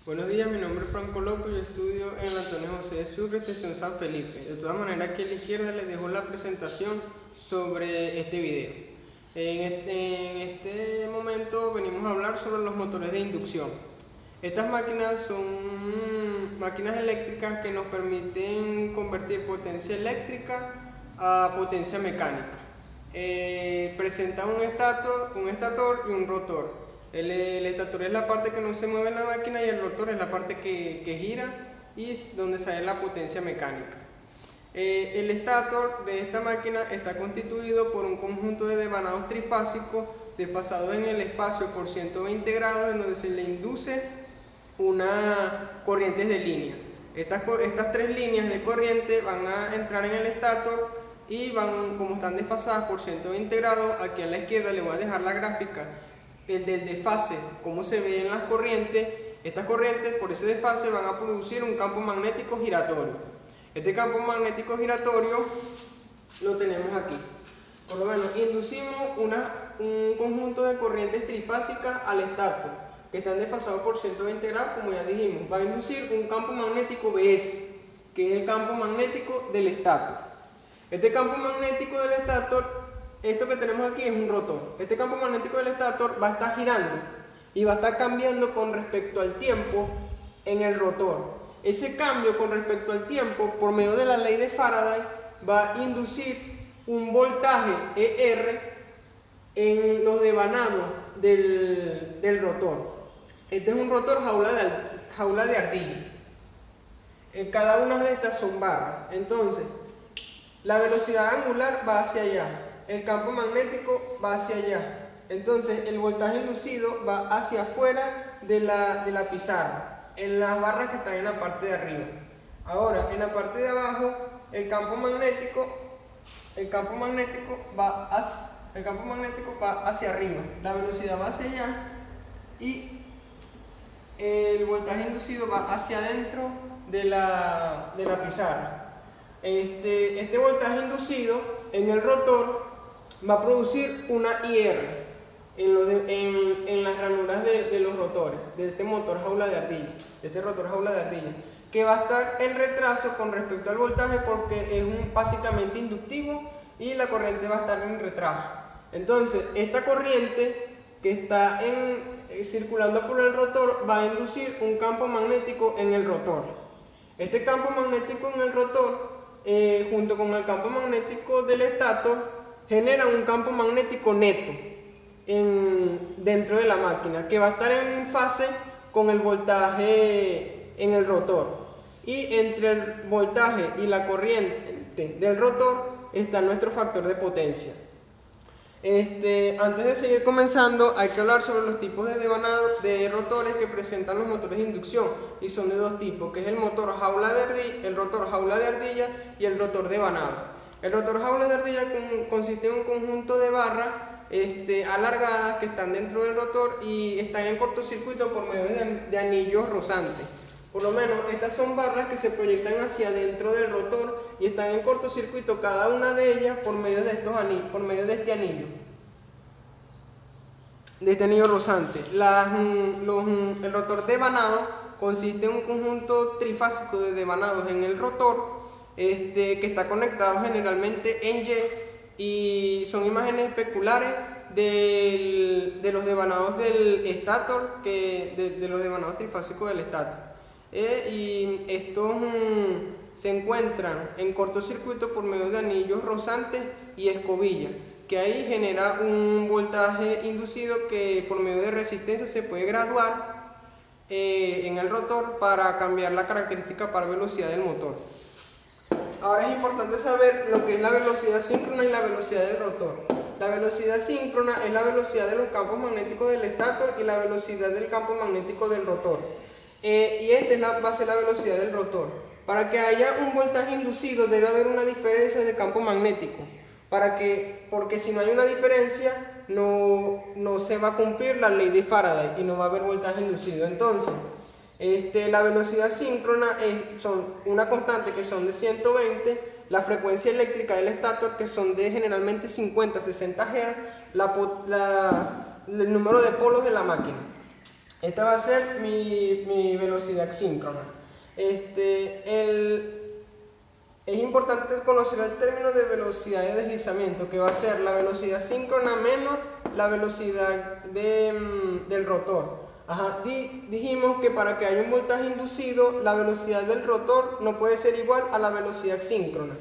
Buenos días, mi nombre es Franco López, yo estudio en la Antonio José de Sucre, extensión San Felipe. De todas maneras, aquí a la izquierda les dejo la presentación sobre este video. En este momento venimos a hablar sobre los motores de inducción. Estas máquinas son máquinas eléctricas que nos permiten convertir potencia eléctrica a potencia mecánica. Presentan un estator y un rotor. El estator es la parte que no se mueve en la máquina y el rotor es la parte que gira y es donde sale la potencia mecánica. El estator de esta máquina está constituido por un conjunto de devanados trifásicos desfasados en el espacio por 120 grados, en donde se le induce una corriente de línea. Estas tres líneas de corriente van a entrar en el estator y como están desfasadas por 120 grados, aquí a la izquierda le voy a dejar la gráfica el del desfase, cómo se ve en las corrientes. Estas corrientes por ese desfase van a producir un campo magnético giratorio. Este campo magnético giratorio lo tenemos aquí. Por lo menos inducimos un conjunto de corrientes trifásicas al estator que están desfasados por 120 grados, como ya dijimos. Va a inducir un campo magnético BS, que es el campo magnético del estator. Este campo magnético del estator, esto que tenemos aquí es un rotor. Este campo magnético del estator va a estar girando y va a estar cambiando con respecto al tiempo en el rotor. Ese cambio con respecto al tiempo, por medio de la ley de Faraday, va a inducir un voltaje ER en los devanados del rotor. Este es un rotor jaula de ardilla. Cada una de estas son barras. Entonces, la velocidad angular va hacia allá. El campo magnético va hacia allá. Entonces el voltaje inducido va hacia afuera de la pizarra, en las barras que están en la parte de arriba. Ahora, en la parte de abajo, el campo magnético va hacia arriba. La velocidad va hacia allá y el voltaje inducido va hacia adentro de la pizarra. Este voltaje inducido en el rotor va a producir una IR en las ranuras de los rotores, de este motor jaula de ardilla, de este rotor jaula de ardilla, que va a estar en retraso con respecto al voltaje porque es básicamente inductivo y la corriente va a estar en retraso. Entonces, esta corriente que está circulando por el rotor va a inducir un campo magnético en el rotor. Este campo magnético en el rotor, junto con el campo magnético del estator, genera un campo magnético neto dentro de la máquina, que va a estar en fase con el voltaje en el rotor. Y entre el voltaje y la corriente del rotor está nuestro factor de potencia. Antes de seguir comenzando, hay que hablar sobre los tipos de devanados de rotores que presentan los motores de inducción, y son de dos tipos, que es el rotor jaula de ardilla y el rotor devanado. El rotor jaula de ardilla consiste en un conjunto de barras alargadas que están dentro del rotor y están en cortocircuito por medio de anillos rozantes. Por lo menos estas son barras que se proyectan hacia adentro del rotor y están en cortocircuito cada una de ellas por medio de estos anillos, por medio de este anillo rozante. El rotor devanado consiste en un conjunto trifásico de devanados en el rotor que está conectado generalmente en Y, y son imágenes especulares de los devanados del estator, de los devanados trifásicos del estator. Y estos se encuentran en cortocircuito por medio de anillos rozantes y escobillas, que ahí genera un voltaje inducido que por medio de resistencia se puede graduar en el rotor para cambiar la característica par velocidad del motor. Ahora es importante saber lo que es la velocidad síncrona y la velocidad del rotor. La velocidad síncrona es la velocidad de los campos magnéticos del estator y la velocidad del campo magnético del rotor. Y esta va a ser la velocidad del rotor. Para que haya un voltaje inducido debe haber una diferencia de campo magnético. Porque si no hay una diferencia no se va a cumplir la ley de Faraday y no va a haber voltaje inducido. Entonces, la velocidad síncrona son una constante que son de 120, la frecuencia eléctrica del estator que son de generalmente 50-60 Hz, el número de polos de la máquina. Esta va a ser mi velocidad síncrona. Es importante conocer el término de velocidad de deslizamiento, que va a ser la velocidad síncrona menos la velocidad del rotor. Dijimos que para que haya un voltaje inducido, la velocidad del rotor no puede ser igual a la velocidad síncrona.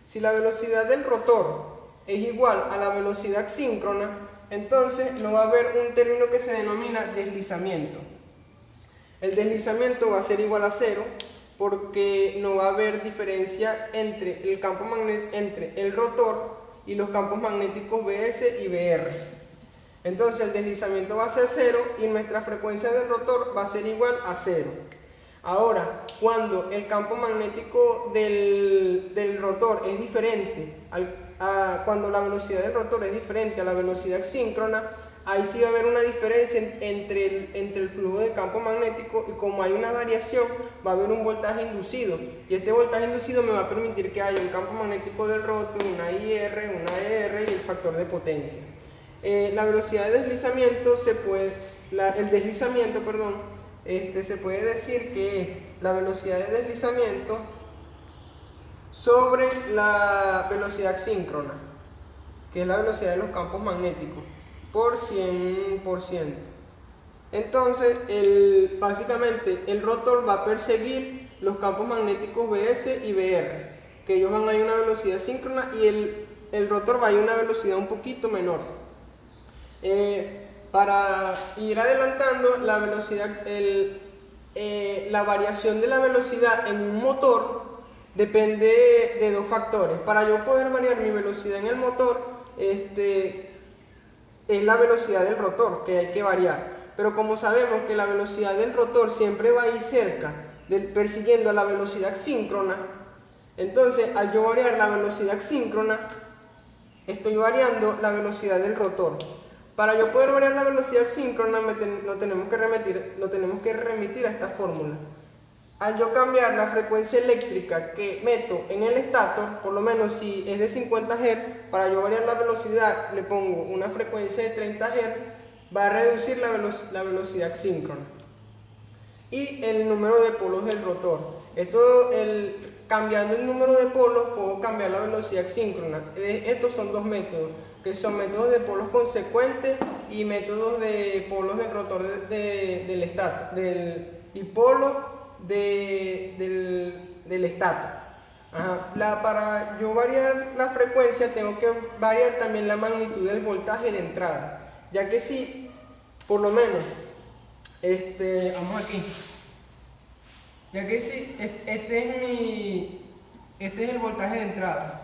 Si la velocidad del rotor es igual a la velocidad síncrona, entonces no va a haber un término que se denomina deslizamiento. El deslizamiento va a ser igual a cero, porque no va a haber diferencia entre el rotor y los campos magnéticos BS y BR. Entonces el deslizamiento va a ser cero y nuestra frecuencia del rotor va a ser igual a cero. Ahora, cuando el campo magnético del rotor es diferente, cuando la velocidad del rotor es diferente a la velocidad síncrona, ahí sí va a haber una diferencia entre el flujo de campo magnético, y como hay una variación, va a haber un voltaje inducido. Y este voltaje inducido me va a permitir que haya un campo magnético del rotor, una IR, una ER y el factor de potencia. La velocidad de deslizamiento se puede decir que es la velocidad de deslizamiento sobre la velocidad síncrona, que es la velocidad de los campos magnéticos, por 100%. Entonces, básicamente el rotor va a perseguir los campos magnéticos BS y BR, que ellos van a ir a una velocidad síncrona, y el rotor va a ir a una velocidad un poquito menor. Para ir adelantando, la variación de la velocidad en un motor depende de dos factores. Para yo poder variar mi velocidad en el motor, es la velocidad del rotor que hay que variar. Pero como sabemos que la velocidad del rotor siempre va a ir cerca, persiguiendo a la velocidad síncrona, entonces al yo variar la velocidad síncrona, estoy variando la velocidad del rotor. Para yo poder variar la velocidad síncrona, lo tenemos que remitir a esta fórmula. Al yo cambiar la frecuencia eléctrica que meto en el estator, por lo menos si es de 50 Hz, para yo variar la velocidad le pongo una frecuencia de 30 Hz, va a reducir la velocidad síncrona. Y el número de polos del rotor. Cambiando el número de polos puedo cambiar la velocidad síncrona. Estos son dos métodos, que son métodos de polos consecuentes y métodos de polos del rotor del estator, y polos del estator. Para yo variar la frecuencia tengo que variar también la magnitud del voltaje de entrada, ya que si, por lo menos, vamos aquí, ya que si este es el voltaje de entrada,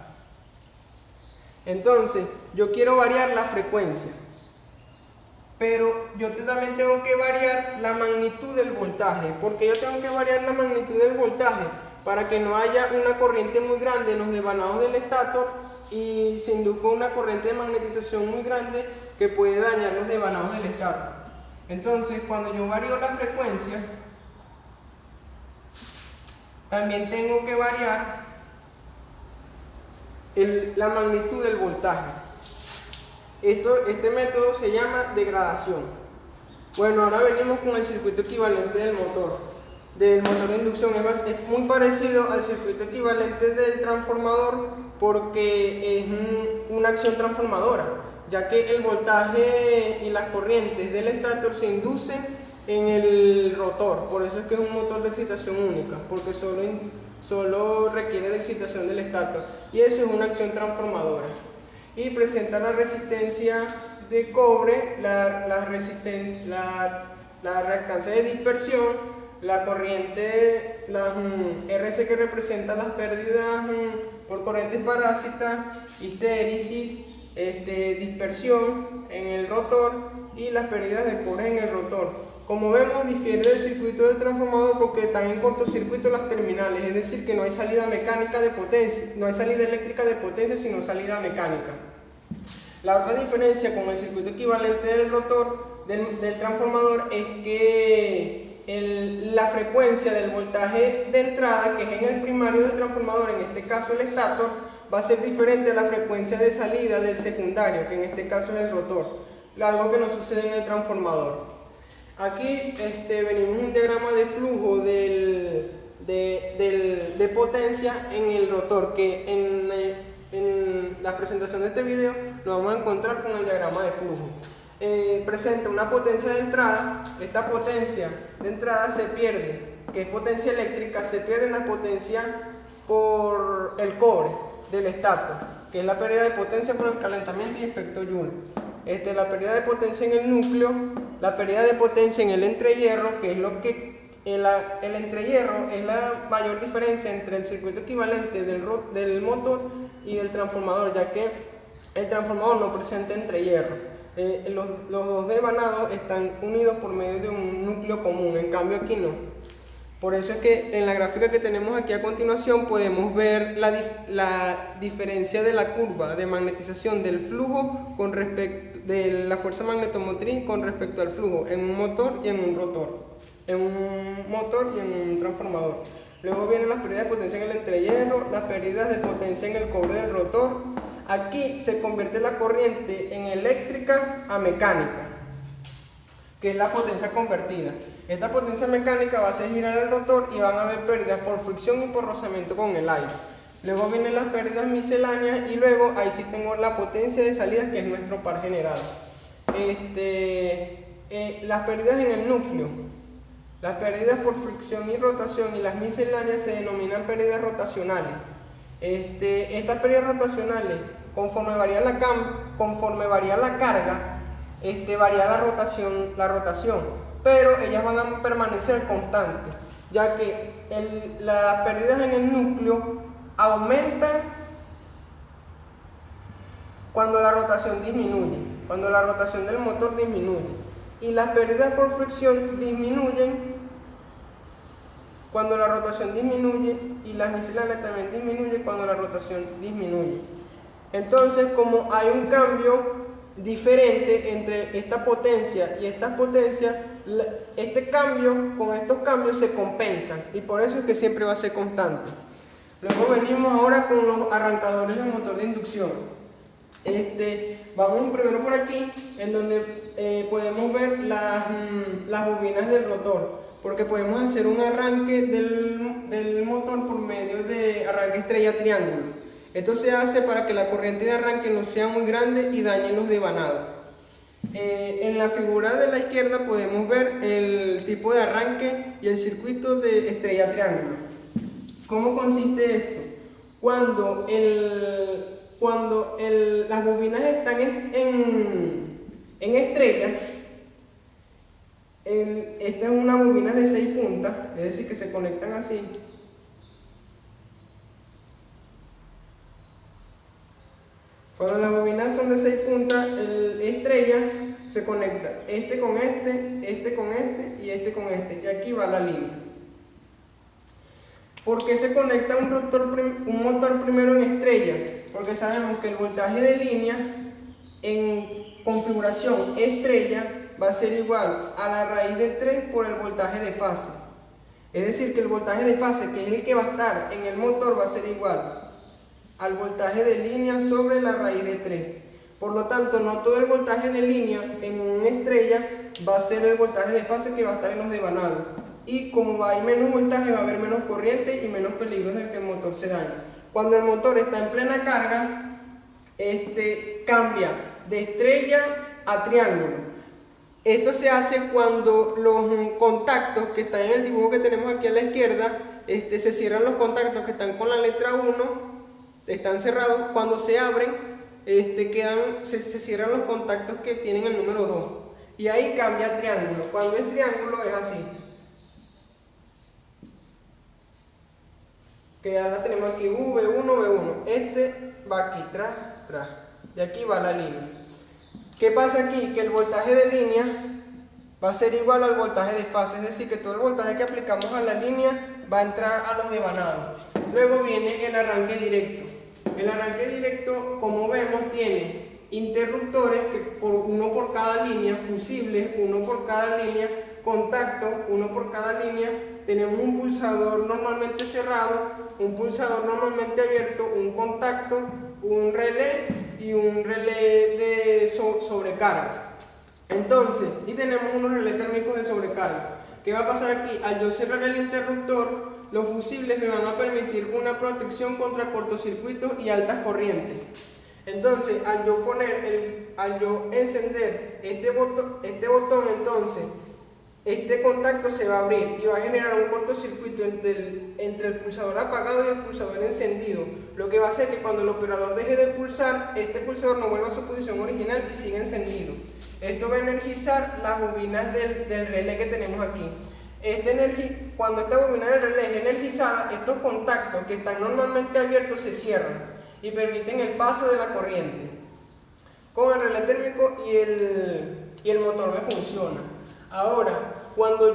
entonces yo quiero variar la frecuencia, pero yo también tengo que variar la magnitud del voltaje. Porque yo tengo que variar la magnitud del voltaje para que no haya una corriente muy grande en los devanados del estator y se induzca una corriente de magnetización muy grande que puede dañar los devanados del estator. Entonces, cuando yo varío la frecuencia, también tengo que variar la magnitud del voltaje. Este método se llama degradación. Bueno, ahora venimos con el circuito equivalente del motor de inducción. Es muy parecido al circuito equivalente del transformador, porque es una acción transformadora, ya que el voltaje y las corrientes del estator se inducen en el rotor. Por eso es que es un motor de excitación única, porque solo requiere de excitación del estator, y eso es una acción transformadora. Y presenta la resistencia de cobre, la reactancia de dispersión, la corriente, la RC, que representa las pérdidas por corrientes parásitas, histéresis, dispersión en el rotor, y las pérdidas de cobre en el rotor. Como vemos, difiere del circuito del transformador porque están en cortocircuito las terminales, es decir, que no hay salida mecánica de potencia, no hay salida eléctrica de potencia, sino salida mecánica. La otra diferencia con el circuito equivalente del rotor del transformador es que la frecuencia del voltaje de entrada, que es en el primario del transformador, en este caso el estator, va a ser diferente a la frecuencia de salida del secundario, que en este caso es el rotor, algo que no sucede en el transformador. Aquí venimos un diagrama de flujo de potencia en el rotor, que en la presentación de este video lo vamos a encontrar con el diagrama de flujo. Presenta una potencia de entrada. Esta potencia de entrada se pierde, que es potencia eléctrica, se pierde en la potencia por el cobre del estator, que es la pérdida de potencia por el calentamiento y efecto Joule. La pérdida de potencia en el núcleo, la pérdida de potencia en el entrehierro, que es lo que el entrehierro es la mayor diferencia entre el circuito equivalente del motor y del transformador, ya que el transformador no presenta entrehierro. Los dos devanados están unidos por medio de un núcleo común, en cambio aquí no. Por eso es que en la gráfica que tenemos aquí a continuación podemos ver la diferencia de la curva de magnetización del flujo con respecto de la fuerza magnetomotriz con respecto al flujo en un motor y en un rotor, en un motor y en un transformador. Luego vienen las pérdidas de potencia en el entrehierro, las pérdidas de potencia en el cobre del rotor. Aquí se convierte la corriente en eléctrica a mecánica, que es la potencia convertida. Esta potencia mecánica va a hacer girar el rotor y van a haber pérdidas por fricción y por rozamiento con el aire. Luego vienen las pérdidas misceláneas y luego ahí sí tengo la potencia de salida, que es nuestro par general. Las pérdidas en el núcleo, las pérdidas por fricción y rotación y las misceláneas se denominan pérdidas rotacionales. Estas pérdidas rotacionales, conforme varía la carga, varía la rotación, pero ellas van a permanecer constantes, ya que las pérdidas en el núcleo aumentan cuando la rotación disminuye, cuando la rotación del motor disminuye, y las pérdidas por fricción disminuyen cuando la rotación disminuye, y las misceláneas también disminuyen cuando la rotación disminuye. Entonces, como hay un cambio diferente entre esta potencia y estas potencias, este cambio con estos cambios se compensan, y por eso es que siempre va a ser constante. Luego venimos ahora con los arrancadores del motor de inducción. Vamos primero por aquí, en donde podemos ver las bobinas del rotor, porque podemos hacer un arranque del motor por medio de arranque estrella-triángulo. Esto se hace para que la corriente de arranque no sea muy grande y dañe los devanados. En la figura de la izquierda podemos ver el tipo de arranque y el circuito de estrella-triángulo. ¿Cómo consiste esto? Cuando las bobinas están en estrellas, esta es una bobina de 6 puntas, es decir, que se conectan así. Cuando las bobinas son de 6 puntas, estrella se conecta con este con este y este con este, y aquí va la línea. ¿Por qué se conecta un motor primero en estrella? Porque sabemos que el voltaje de línea en configuración estrella va a ser igual a la raíz de 3 por el voltaje de fase. Es decir, que el voltaje de fase, que es el que va a estar en el motor, va a ser igual al voltaje de línea sobre la raíz de 3. Por lo tanto, no todo el voltaje de línea en una estrella va a ser el voltaje de fase que va a estar en los devanados. Y como hay menos voltaje, va a haber menos corriente y menos peligros de que el motor se dañe. Cuando el motor está en plena carga, cambia de estrella a triángulo. Esto se hace cuando los contactos que están en el dibujo que tenemos aquí a la izquierda, se cierran los contactos que están con la letra 1, están cerrados. Cuando se abren, se cierran los contactos que tienen el número 2, y ahí cambia a triángulo. Cuando es triángulo es así, que ya la tenemos aquí, V1, V1, va aquí, tras, y aquí va la línea. ¿Qué pasa aquí? Que el voltaje de línea va a ser igual al voltaje de fase, es decir, que todo el voltaje que aplicamos a la línea va a entrar a los devanados. Luego viene el arranque directo. El arranque directo, como vemos, tiene interruptores, uno por cada línea, fusibles, uno por cada línea, contactos, uno por cada línea. Tenemos un pulsador normalmente cerrado, un pulsador normalmente abierto, un contacto, un relé y un relé de sobrecarga. Entonces, y tenemos unos relés térmicos de sobrecarga. ¿Qué va a pasar aquí? Al yo cerrar el interruptor, los fusibles me van a permitir una protección contra cortocircuitos y altas corrientes. Entonces, al yo encender este botón, entonces, este contacto se va a abrir y va a generar un cortocircuito entre el pulsador apagado y el pulsador encendido, lo que va a hacer que cuando el operador deje de pulsar, este pulsador no vuelva a su posición original y siga encendido. Esto va a energizar las bobinas del relé que tenemos aquí. Cuando esta bobina del relé es energizada, estos contactos que están normalmente abiertos se cierran y permiten el paso de la corriente. Con el relé térmico y el motor me funciona. Ahora, cuando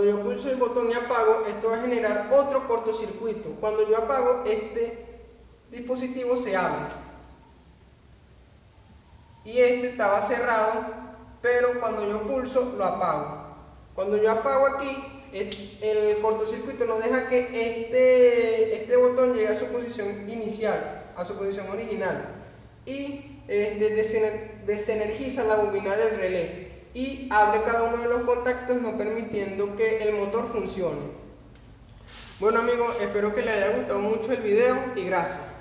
yo pulso el botón y apago, esto va a generar otro cortocircuito. Cuando yo apago, este dispositivo se abre. Y este estaba cerrado, pero cuando yo pulso, lo apago. Cuando yo apago aquí, el cortocircuito no deja que este botón llegue a su posición inicial, a su posición original. Y desenergiza la bobina del relé y abre cada uno de los contactos, no permitiendo que el motor funcione. Bueno amigos, espero que les haya gustado mucho el video y gracias.